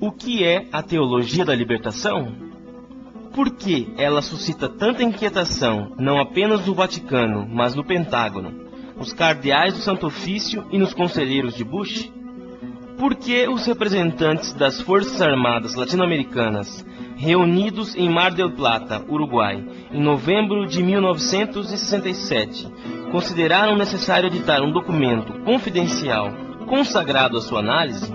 O que é a teologia da libertação? Por que ela suscita tanta inquietação, não apenas no Vaticano, mas no Pentágono, nos cardeais do Santo Ofício e nos conselheiros de Bush? Por que os representantes das Forças Armadas latino-americanas, reunidos em Mar del Plata, Uruguai, em novembro de 1967, consideraram necessário editar um documento confidencial consagrado à sua análise?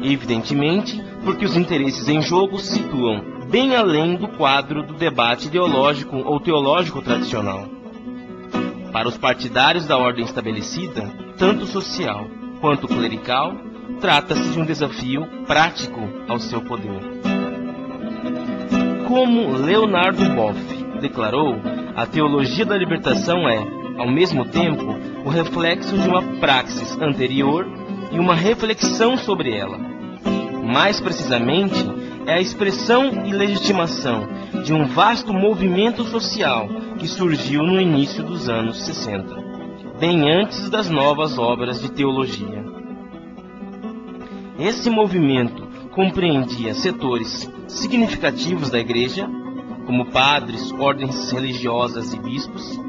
Evidentemente, porque os interesses em jogo se situam bem além do quadro do debate ideológico ou teológico tradicional. Para os partidários da ordem estabelecida, tanto social quanto clerical, trata-se de um desafio prático ao seu poder. Como Leonardo Boff declarou, a teologia da libertação é, ao mesmo tempo, o reflexo de uma praxis anterior e uma reflexão sobre ela. Mais precisamente, é a expressão e legitimação de um vasto movimento social que surgiu no início dos anos 60, bem antes das novas obras de teologia. Esse movimento compreendia setores significativos da Igreja, como padres, ordens religiosas e bispos,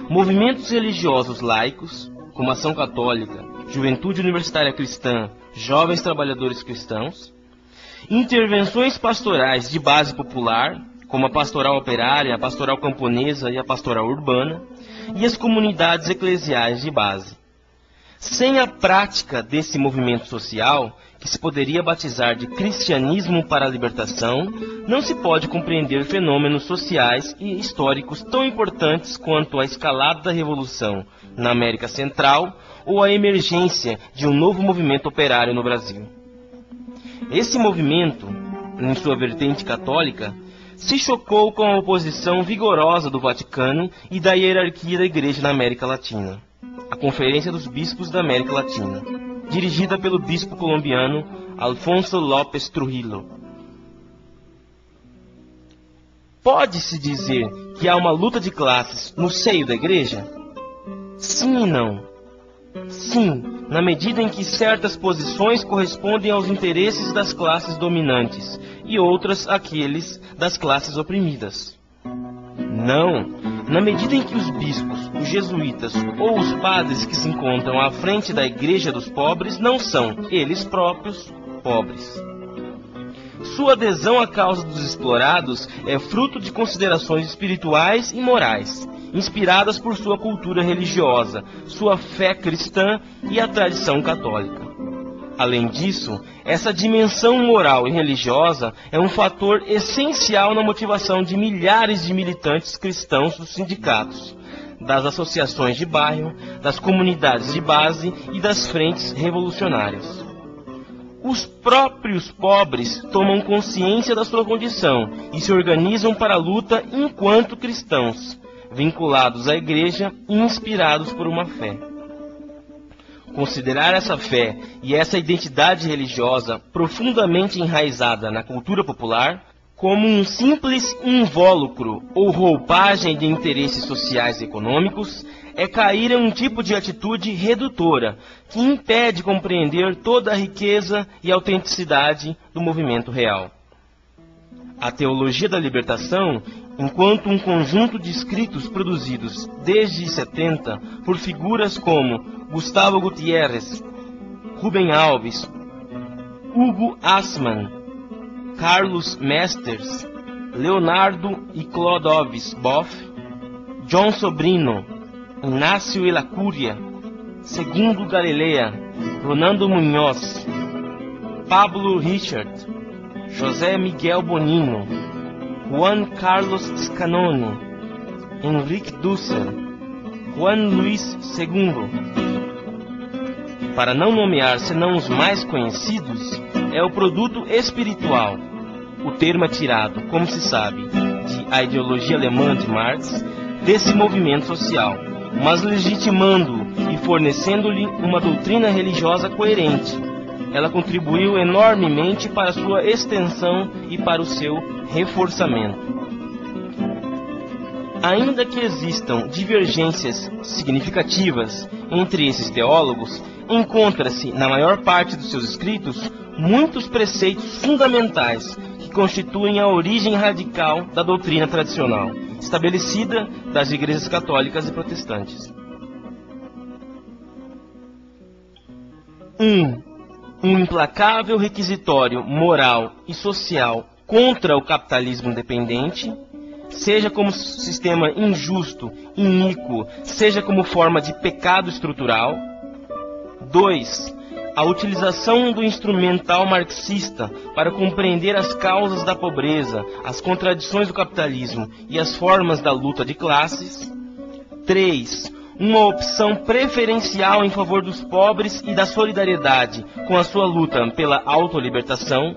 movimentos religiosos laicos, como Ação Católica, Juventude Universitária Cristã, Jovens Trabalhadores Cristãos, intervenções pastorais de base popular, como a pastoral operária, a pastoral camponesa e a pastoral urbana, e as comunidades eclesiais de base. Sem a prática desse movimento social, que se poderia batizar de cristianismo para a libertação, não se pode compreender fenômenos sociais e históricos tão importantes quanto a escalada da Revolução na América Central ou a emergência de um novo movimento operário no Brasil. Esse movimento, em sua vertente católica, se chocou com a oposição vigorosa do Vaticano e da hierarquia da Igreja na América Latina, a Conferência dos Bispos da América Latina, dirigida pelo bispo colombiano Alfonso López Trujillo. Pode-se dizer que há uma luta de classes no seio da Igreja? Sim e não. Sim, na medida em que certas posições correspondem aos interesses das classes dominantes e outras àqueles das classes oprimidas. Não, na medida em que os bispos, os jesuítas ou os padres que se encontram à frente da Igreja dos pobres não são, eles próprios, pobres. Sua adesão à causa dos explorados é fruto de considerações espirituais e morais, inspiradas por sua cultura religiosa, sua fé cristã e a tradição católica. Além disso, essa dimensão moral e religiosa é um fator essencial na motivação de milhares de militantes cristãos dos sindicatos, das associações de bairro, das comunidades de base e das frentes revolucionárias. Os próprios pobres tomam consciência da sua condição e se organizam para a luta enquanto cristãos, vinculados à Igreja e inspirados por uma fé. Considerar essa fé e essa identidade religiosa profundamente enraizada na cultura popular como um simples invólucro ou roupagem de interesses sociais e econômicos é cair em um tipo de atitude redutora que impede compreender toda a riqueza e autenticidade do movimento real. A teologia da libertação, enquanto um conjunto de escritos produzidos desde 70 por figuras como Gustavo Gutiérrez, Rubem Alves, Hugo Assmann, Carlos Mesters, Leonardo e Clodovis Boff, John Sobrino, Inácio e la Cúria, Segundo Galilea, Ronaldo Munhoz, Pablo Richard, José Miguel Bonino, Juan Carlos Scanoni, Henrique Dussel, Juan Luís II. Para não nomear senão os mais conhecidos, é o produto espiritual. O termo é tirado, como se sabe, de A Ideologia Alemã de Marx, desse movimento social, mas legitimando-o e fornecendo-lhe uma doutrina religiosa coerente. Ela contribuiu enormemente para sua extensão e para o seu reforçamento. Ainda que existam divergências significativas entre esses teólogos, encontra-se, na maior parte dos seus escritos, muitos preceitos fundamentais que constituem a origem radical da doutrina tradicional, estabelecida das igrejas católicas e protestantes. 1. Um implacável requisitório moral e social contra o capitalismo dependente, seja como sistema injusto, iníquo, seja como forma de pecado estrutural. 2. A utilização do instrumental marxista para compreender as causas da pobreza, as contradições do capitalismo e as formas da luta de classes. 3. Uma opção preferencial em favor dos pobres e da solidariedade com a sua luta pela autolibertação.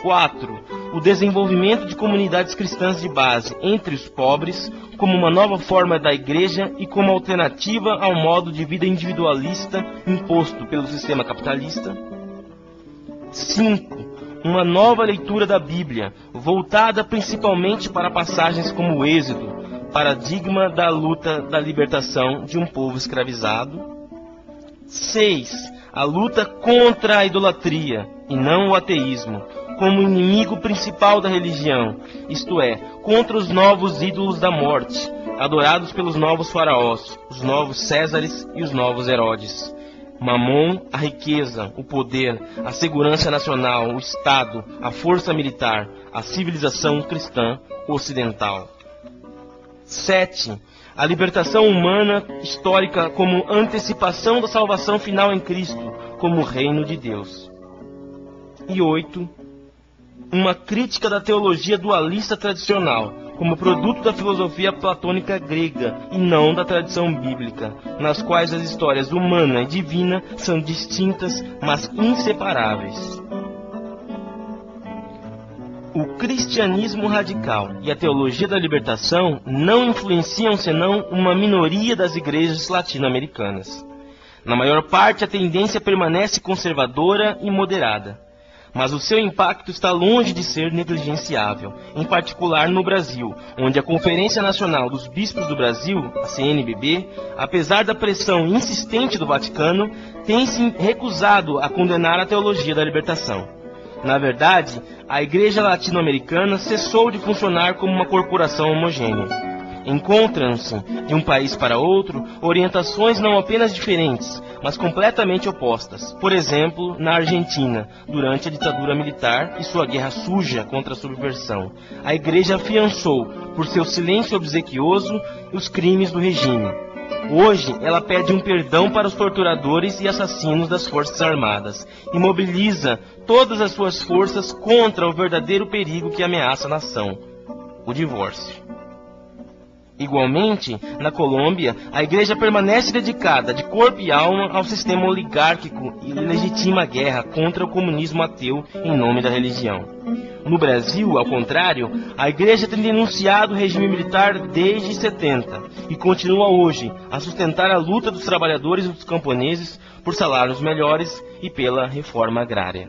4. O desenvolvimento de comunidades cristãs de base entre os pobres, como uma nova forma da igreja e como alternativa ao modo de vida individualista imposto pelo sistema capitalista. 5. Uma nova leitura da Bíblia, voltada principalmente para passagens como o Êxodo, paradigma da luta da libertação de um povo escravizado. 6. A luta contra a idolatria, e não o ateísmo, como inimigo principal da religião, isto é, contra os novos ídolos da morte, adorados pelos novos faraós, os novos Césares e os novos Herodes. Mamon, a riqueza, o poder, a segurança nacional, o Estado, a força militar, a civilização cristã ocidental. 7. A libertação humana histórica como antecipação da salvação final em Cristo, como reino de Deus. E 8. Uma crítica da teologia dualista tradicional, como produto da filosofia platônica grega e não da tradição bíblica, nas quais as histórias humana e divina são distintas, mas inseparáveis. O cristianismo radical e a teologia da libertação não influenciam senão uma minoria das igrejas latino-americanas. Na maior parte, a tendência permanece conservadora e moderada, mas o seu impacto está longe de ser negligenciável, em particular no Brasil, onde a Conferência Nacional dos Bispos do Brasil, a CNBB, apesar da pressão insistente do Vaticano, tem se recusado a condenar a teologia da libertação. Na verdade, a Igreja Latino-Americana cessou de funcionar como uma corporação homogênea. Encontram-se, de um país para outro, orientações não apenas diferentes, mas completamente opostas. Por exemplo, na Argentina, durante a ditadura militar e sua guerra suja contra a subversão, a Igreja afiançou, por seu silêncio obsequioso, os crimes do regime. Hoje, ela pede um perdão para os torturadores e assassinos das Forças Armadas e mobiliza todas as suas forças contra o verdadeiro perigo que ameaça a nação: o divórcio. Igualmente, na Colômbia, a Igreja permanece dedicada de corpo e alma ao sistema oligárquico e legitima a guerra contra o comunismo ateu em nome da religião. No Brasil, ao contrário, a Igreja tem denunciado o regime militar desde 70 e continua hoje a sustentar a luta dos trabalhadores e dos camponeses por salários melhores e pela reforma agrária.